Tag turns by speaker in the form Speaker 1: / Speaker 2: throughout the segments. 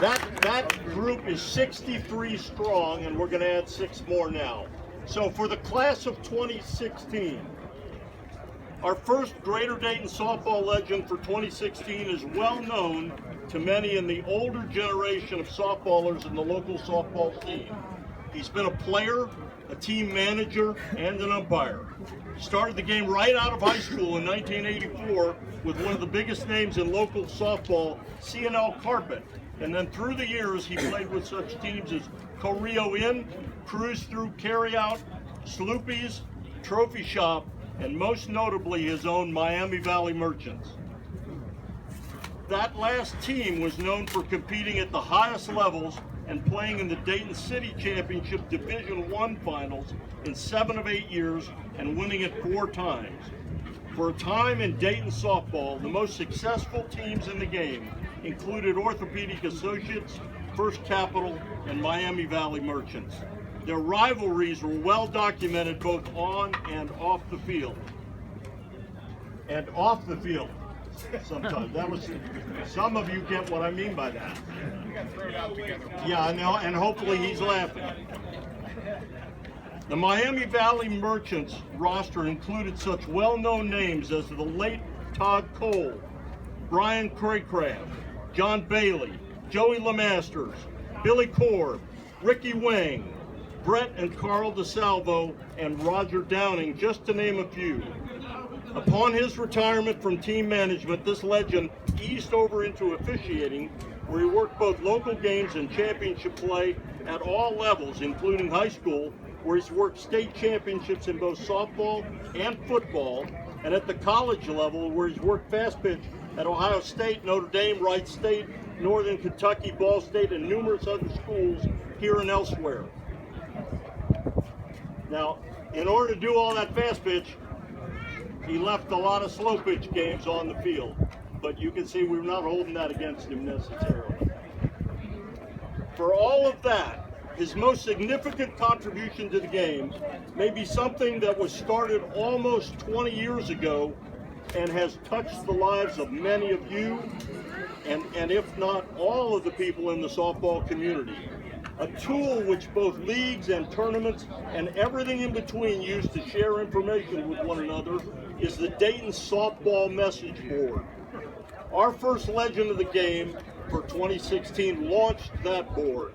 Speaker 1: That group is 63 strong, and we're going to add 6 more now. So for the class of 2016, our first Greater Dayton softball legend for 2016 is well known to many in the older generation of softballers in the local softball scene. He's been a player, a team manager, and an umpire. He started the game right out of high school in 1984 with one of the biggest names in local softball, C&L Carpet. And then through the years, he played with such teams as Correo Inn, Cruise Through Carryout, Sloopy's, Trophy Shop, and most notably his own Miami Valley Merchants. That last team was known for competing at the highest levels and playing in the Dayton City Championship Division I Finals in 7 of 8 years and winning it 4 times. For a time in Dayton softball, the most successful teams in the game included Orthopedic Associates, First Capital, and Miami Valley Merchants. Their rivalries were well documented both on and off the field. And off the field, sometimes. Some of you get what I mean by that. Yeah, I know, and hopefully he's laughing. The Miami Valley Merchants roster included such well-known names as the late Todd Cole, Brian Craycraft, John Bailey, Joey LeMasters, Billy Korb, Ricky Wang, Brett and Carl DeSalvo, and Roger Downing, just to name a few. Upon his retirement from team management, this legend eased over into officiating, where he worked both local games and championship play at all levels, including high school, where he's worked state championships in both softball and football, and at the college level, where he's worked fast pitch at Ohio State, Notre Dame, Wright State, Northern Kentucky, Ball State, and numerous other schools here and elsewhere. Now, in order to do all that fast pitch, he left a lot of slow pitch games on the field, but you can see we're not holding that against him necessarily. For all of that, his most significant contribution to the game may be something that was started almost 20 years ago and has touched the lives of many of you, and if not all of the people in the softball community. A tool which both leagues and tournaments and everything in between use to share information with one another is the Dayton Softball Message Board. Our first legend of the game for 2016 launched that board.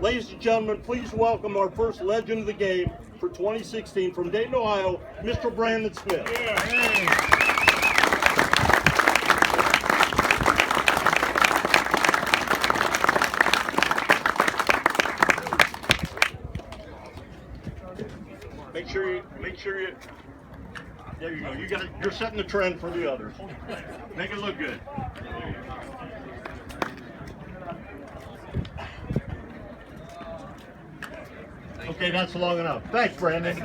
Speaker 1: Ladies and gentlemen, please welcome our first legend of the game for 2016 from Dayton, Ohio, Mr. Brandon Smith. Yeah. Make sure you, there you go. You're setting the trend for the others. Make it look good. Okay, that's long enough. Thanks, Brandon.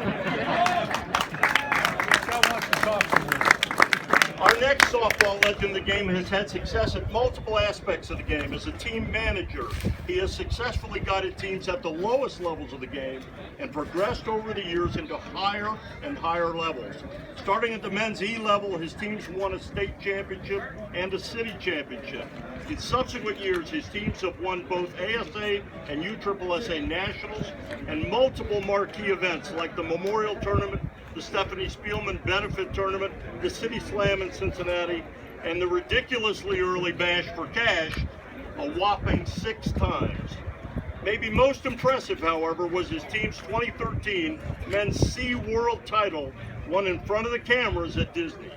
Speaker 1: Our next softball legend of the game has had success at multiple aspects of the game. As a team manager, he has successfully guided teams at the lowest levels of the game and progressed over the years into higher and higher levels. Starting at the men's E level, his teams won a state championship and a city championship. In subsequent years, his teams have won both ASA and USSSA Nationals and multiple marquee events like the Memorial Tournament, the Stephanie Spielman Benefit Tournament, the City Slam in Cincinnati, and the ridiculously early Bash for Cash a whopping 6 times. Maybe most impressive, however, was his team's 2013 Men's Sea World title won in front of the cameras at Disney.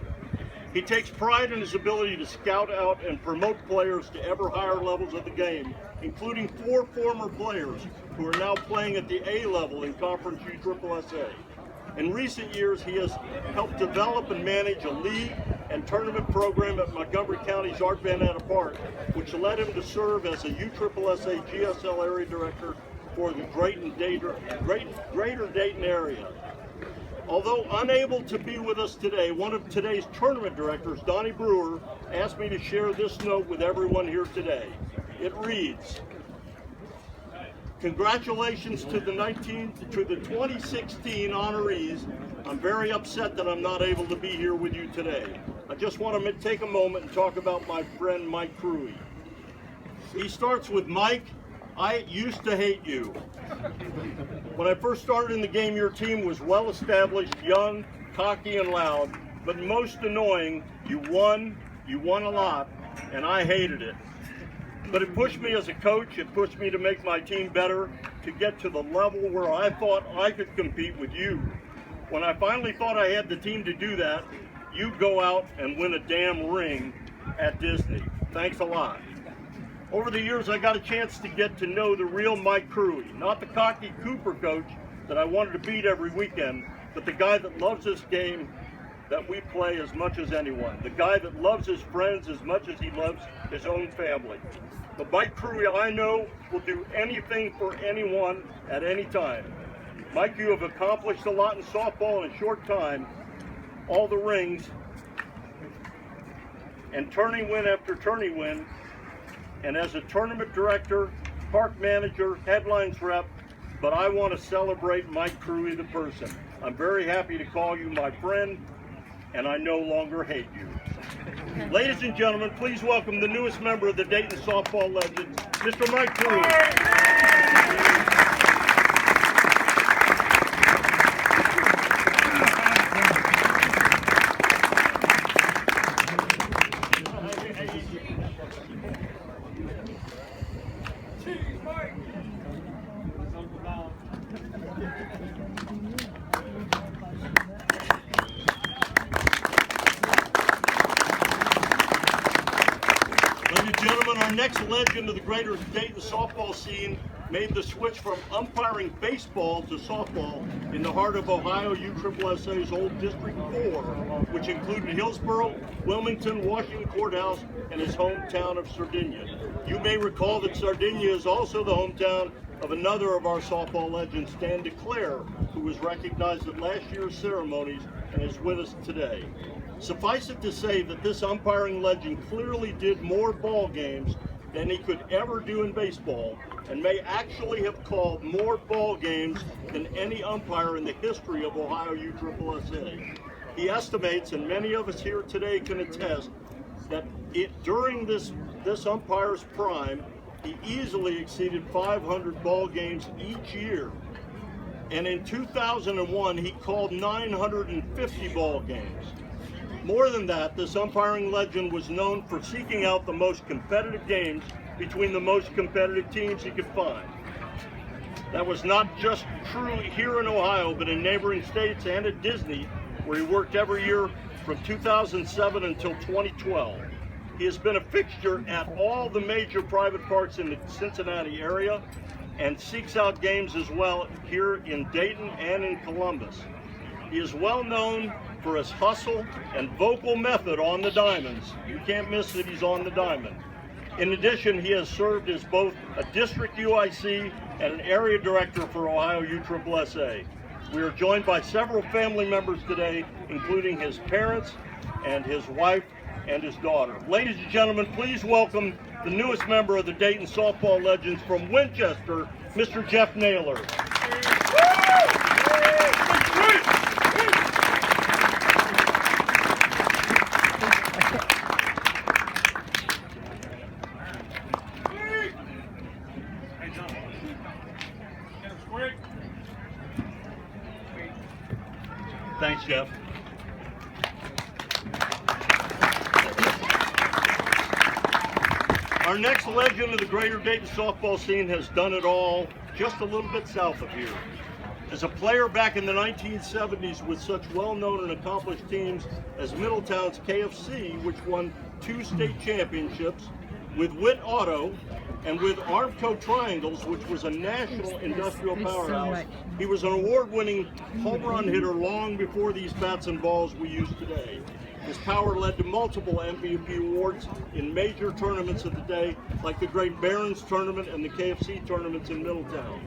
Speaker 1: He takes pride in his ability to scout out and promote players to ever higher levels of the game, including 4 former players who are now playing at the A level in Conference USSSA. In recent years, he has helped develop and manage a league and tournament program at Montgomery County's Art Van Anna Park, which led him to serve as a USSSA GSL area director for the Greater Dayton area. Although unable to be with us today, one of today's tournament directors, Donnie Brewer, asked me to share this note with everyone here today. It reads, congratulations to the 2016 honorees. I'm very upset that I'm not able to be here with you today. I just want to take a moment and talk about my friend Mike Cruey. He starts with, Mike, I used to hate you. When I first started in the game, your team was well established, young, cocky, and loud, but most annoying. You won a lot, and I hated it. But it pushed me as a coach, it pushed me to make my team better, to get to the level where I thought I could compete with you. When I finally thought I had the team to do that, you go out and win a damn ring at Disney. Thanks a lot. Over the years, I got a chance to get to know the real Mike Crewy, not the cocky Cooper coach that I wanted to beat every weekend, but the guy that loves this game that we play as much as anyone, the guy that loves his friends as much as he loves his own family. The Mike Crewy I know will do anything for anyone at any time. Mike, you have accomplished a lot in softball in a short time, all the rings, and tourney win after tourney win, and as a tournament director, park manager, headlines rep, but I want to celebrate Mike Crewy the person. I'm very happy to call you my friend, and I no longer hate you. Ladies and gentlemen, please welcome the newest member of the Dayton softball legends, Mr. Mike Crewy. Our next legend of the greater Dayton softball scene made the switch from umpiring baseball to softball in the heart of Ohio USSSA's old District 4, which included Hillsborough, Wilmington, Washington Courthouse, and his hometown of Sardinia. You may recall that Sardinia is also the hometown of another of our softball legends, Stan DeClaire, who was recognized at last year's ceremonies and is with us today. Suffice it to say that this umpiring legend clearly did more ball games than he could ever do in baseball, and may actually have called more ball games than any umpire in the history of Ohio USSSA. He estimates, and many of us here today can attest, that during this umpire's prime, he easily exceeded 500 ball games each year. And in 2001, he called 950 ball games. More than that, this umpiring legend was known for seeking out the most competitive games between the most competitive teams he could find. That was not just true here in Ohio, but in neighboring states and at Disney, where he worked every year from 2007 until 2012. He has been a fixture at all the major private parks in the Cincinnati area and seeks out games as well here in Dayton and in Columbus. He is well known for his hustle and vocal method on the diamonds. You can't miss that he's on the diamond. In addition, he has served as both a district UIC and an area director for Ohio USSSA. We are joined by several family members today, including his parents and his wife and his daughter. Ladies and gentlemen, please welcome the newest member of the Dayton softball legends from Winchester, Mr. Jeff Naylor. Thanks, Jeff. Our next legend of the greater Dayton softball scene has done it all just a little bit south of here. As a player back in the 1970s with such well-known and accomplished teams as Middletown's KFC, which won 2 state championships, with Witt Auto, and with Armco Triangles, which was a national industrial powerhouse. He was an award-winning home run hitter long before these bats and balls we use today. His power led to multiple MVP awards in major tournaments of the day, like the Great Barons Tournament and the KFC tournaments in Middletown.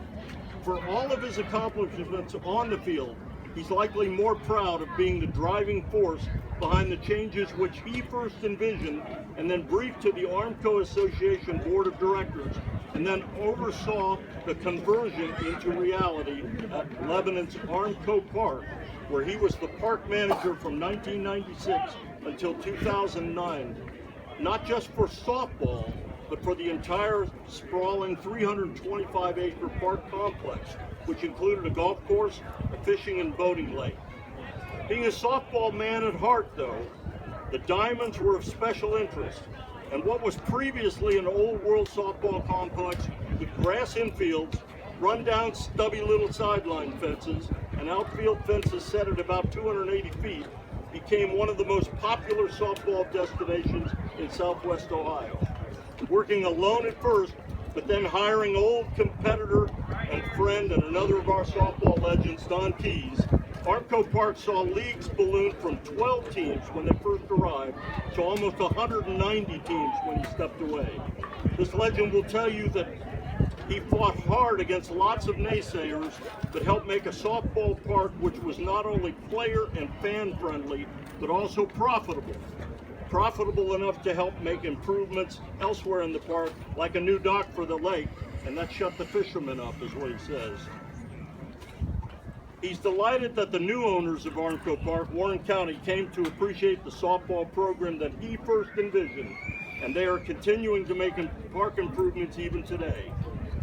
Speaker 1: For all of his accomplishments on the field, he's likely more proud of being the driving force behind the changes which he first envisioned and then briefed to the Armco Association Board of Directors, and then oversaw the conversion into reality at Lebanon's Armco Park, where he was the park manager from 1996 until 2009, not just for softball, but for the entire sprawling 325-acre park complex, which included a golf course, a fishing and boating lake. Being a softball man at heart, though, the diamonds were of special interest, and what was previously an old world softball complex with grass infields, run-down stubby little sideline fences, and outfield fences set at about 280 feet, became one of the most popular softball destinations in Southwest Ohio. Working alone at first, but then hiring old competitor and friend and another of our softball legends, Don Keys, Armco Park saw leagues balloon from 12 teams when they first arrived to almost 190 teams when he stepped away. This legend will tell you that he fought hard against lots of naysayers, but helped make a softball park which was not only player and fan friendly, but also profitable. Profitable enough to help make improvements elsewhere in the park, like a new dock for the lake, and that shut the fishermen up, is what he says. He's delighted that the new owners of Armco Park, Warren County, came to appreciate the softball program that he first envisioned, and they are continuing to make park improvements even today.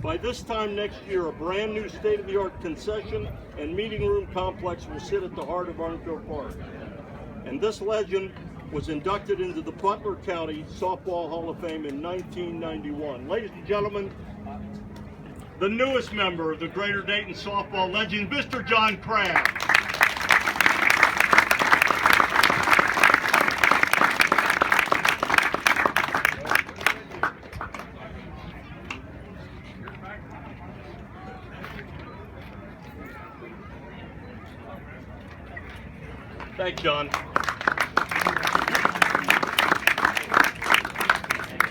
Speaker 1: By this time next year, a brand new state-of-the-art concession and meeting room complex will sit at the heart of Armco Park. And this legend was inducted into the Butler County Softball Hall of Fame in 1991. Ladies and gentlemen, the newest member of the Greater Dayton softball legend, Mr. John Crabb. Thanks, John.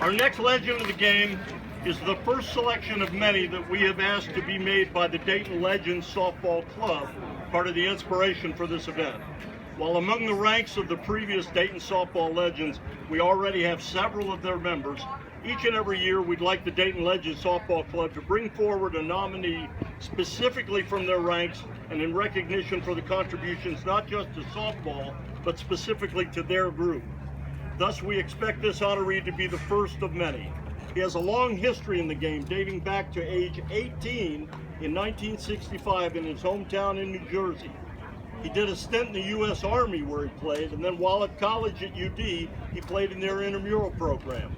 Speaker 1: Our next legend of the game is the first selection of many that we have asked to be made by the Dayton Legends Softball Club, part of the inspiration for this event. While among the ranks of the previous Dayton Softball Legends, we already have several of their members, each and every year we'd like the Dayton Legends Softball Club to bring forward a nominee specifically from their ranks and in recognition for the contributions not just to softball, but specifically to their group. Thus, we expect this honoree to be the first of many. He has a long history in the game, dating back to age 18 in 1965 in his hometown in New Jersey. He did a stint in the U.S. Army where he played, and then while at college at UD, he played in their intramural program.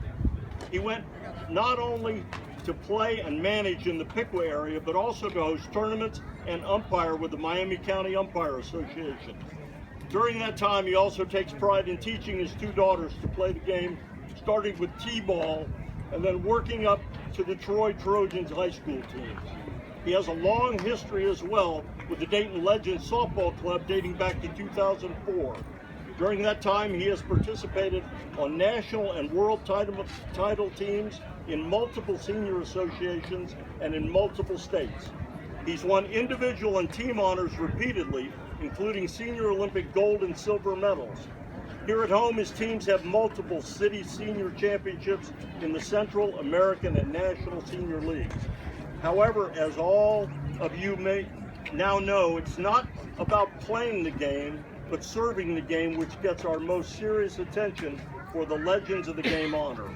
Speaker 1: He went not only to play and manage in the Piqua area, but also to host tournaments and umpire with the Miami County Umpire Association. During that time, he also takes pride in teaching his two daughters to play the game, starting with t-ball and then working up to the Troy Trojans high school teams. He has a long history as well with the Dayton Legends Softball Club dating back to 2004. During that time, he has participated on national and world title teams in multiple senior associations and in multiple states. He's won individual and team honors repeatedly, including senior Olympic gold and silver medals. Here at home, his teams have multiple city senior championships in the Central, American, and National Senior Leagues. However, as all of you may now know, it's not about playing the game, but serving the game, which gets our most serious attention for the Legends of the Game honor.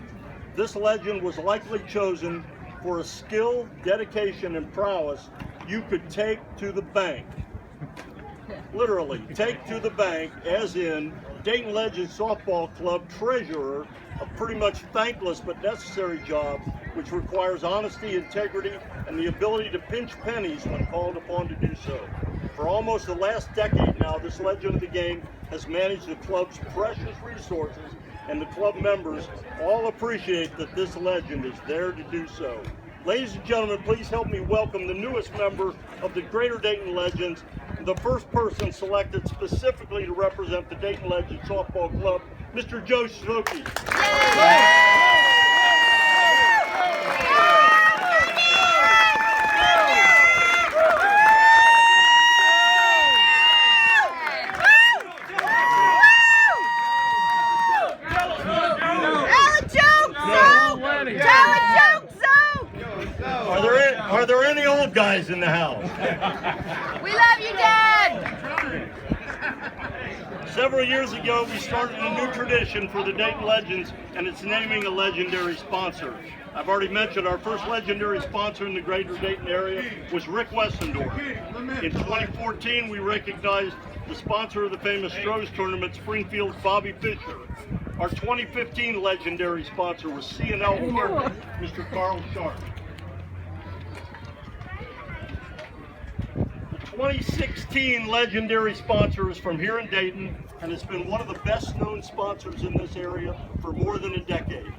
Speaker 1: This legend was likely chosen for a skill, dedication, and prowess you could take to the bank. Literally, take to the bank, as in Dayton Legends Softball Club treasurer, a pretty much thankless but necessary job which requires honesty, integrity, and the ability to pinch pennies when called upon to do so. For almost the last decade now, this legend of the game has managed the club's precious resources, and the club members all appreciate that this legend is there to do so. Ladies and gentlemen, please help me welcome the newest member of the Greater Dayton Legends, the first person selected specifically to represent the Dayton Legends Softball Club, Mr. Joe Szoke. Are there any old guys in the house?
Speaker 2: We love you, Dad!
Speaker 1: Several years ago, we started a new tradition for the Dayton Legends, and it's naming a legendary sponsor. I've already mentioned our first legendary sponsor in the greater Dayton area was Rick Westendorf. In 2014, we recognized the sponsor of the famous Stroh's tournament, Springfield's Bobby Fischer. Our 2015 legendary sponsor was C&L partner, Mr. Carl Sharp. The 2016 legendary sponsor is from here in Dayton and has been one of the best known sponsors in this area for more than a decade.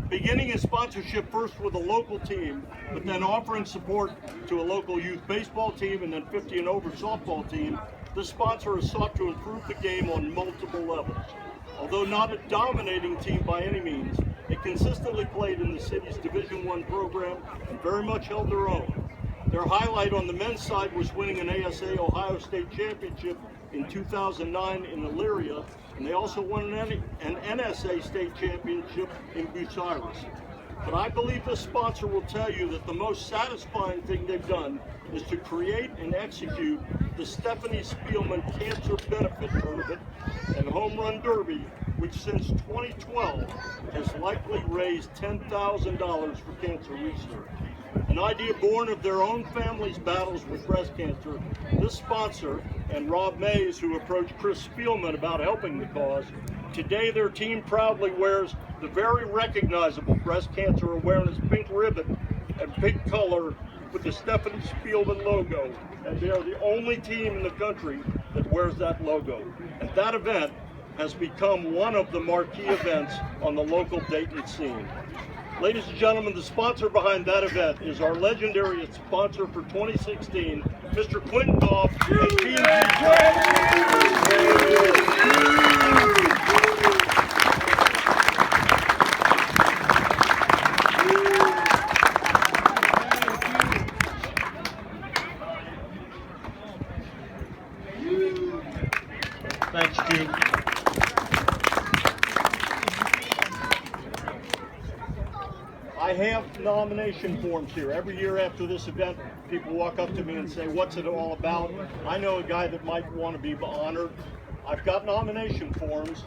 Speaker 1: Beginning his sponsorship first with a local team, but then offering support to a local youth baseball team and then 50 and over softball team, this sponsor has sought to improve the game on multiple levels. Although not a dominating team by any means, it consistently played in the city's Division I program and very much held their own. Their highlight on the men's side was winning an ASA Ohio State Championship in 2009 in Elyria, and they also won an NSA State Championship in Bucyrus. But I believe this sponsor will tell you that the most satisfying thing they've done is to create and execute the Stephanie Spielman Cancer Benefit Tournament and Home Run Derby, which since 2012 has likely raised $10,000 for cancer research. An idea born of their own family's battles with breast cancer, this sponsor and Rob Mays, who approached Chris Spielman about helping the cause, today their team proudly wears the very recognizable breast cancer awareness pink ribbon and pink color with the Stephanie Spielman logo, and they are the only team in the country that wears that logo. And that event has become one of the marquee events on the local Dayton scene. Ladies and gentlemen, the sponsor behind that event is our legendary sponsor for 2016, Mr. Quentin Goff and Team Thanks, Stu. I have nomination forms here. Every year after this event, people walk up to me and say, what's it all about? I know a guy that might want to be honored. I've got nomination forms.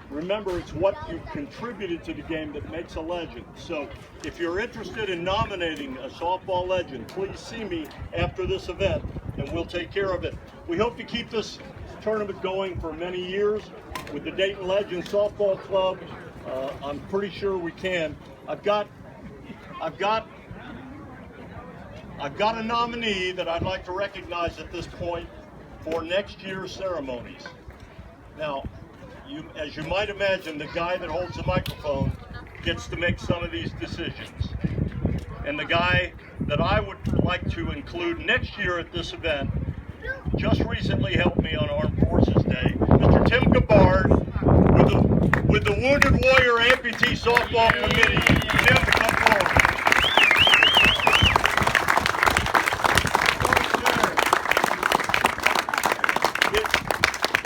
Speaker 1: Remember, it's what you've contributed to the game that makes a legend. So if you're interested in nominating a softball legend, please see me after this event and we'll take care of it. We hope to keep this tournament going for many years with the Dayton Legends Softball Club. I'm pretty sure we can. I've got a nominee that I'd like to recognize at this point for next year's ceremonies. Now, as you might imagine, the guy that holds the microphone gets to make some of these decisions. And the guy that I would like to include next year at this event just recently helped me on Armed Forces Day, Mr. Tim Gabbard with the Wounded Warrior Amputee Softball Committee. Tim, come forward.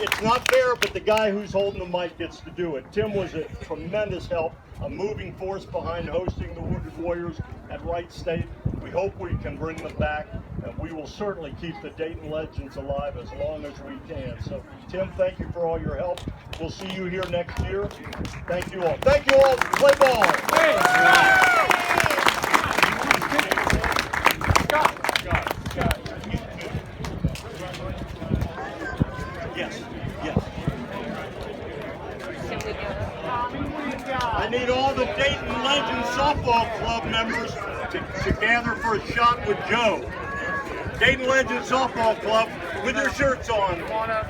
Speaker 1: It's not fair, but the guy who's holding the mic gets to do it. Tim was a tremendous help, a moving force behind hosting the Wounded Warriors at Wright State. We hope we can bring them back, and we will certainly keep the Dayton Legends alive as long as we can. So, Tim, thank you for all your help. We'll see you here next year. Thank you all. Thank you all. Play ball. Yes. I need all the Dayton Legends Softball Club members to gather for a shot with Joe. Dayton Legends Softball Club with your shirts on.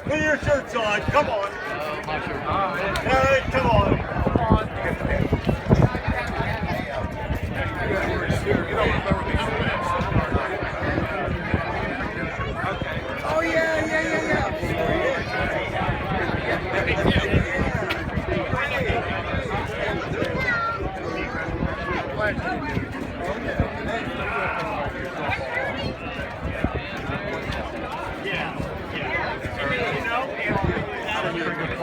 Speaker 1: With your shirts on. Come on. All right, come on. Oh, yeah. Thank you.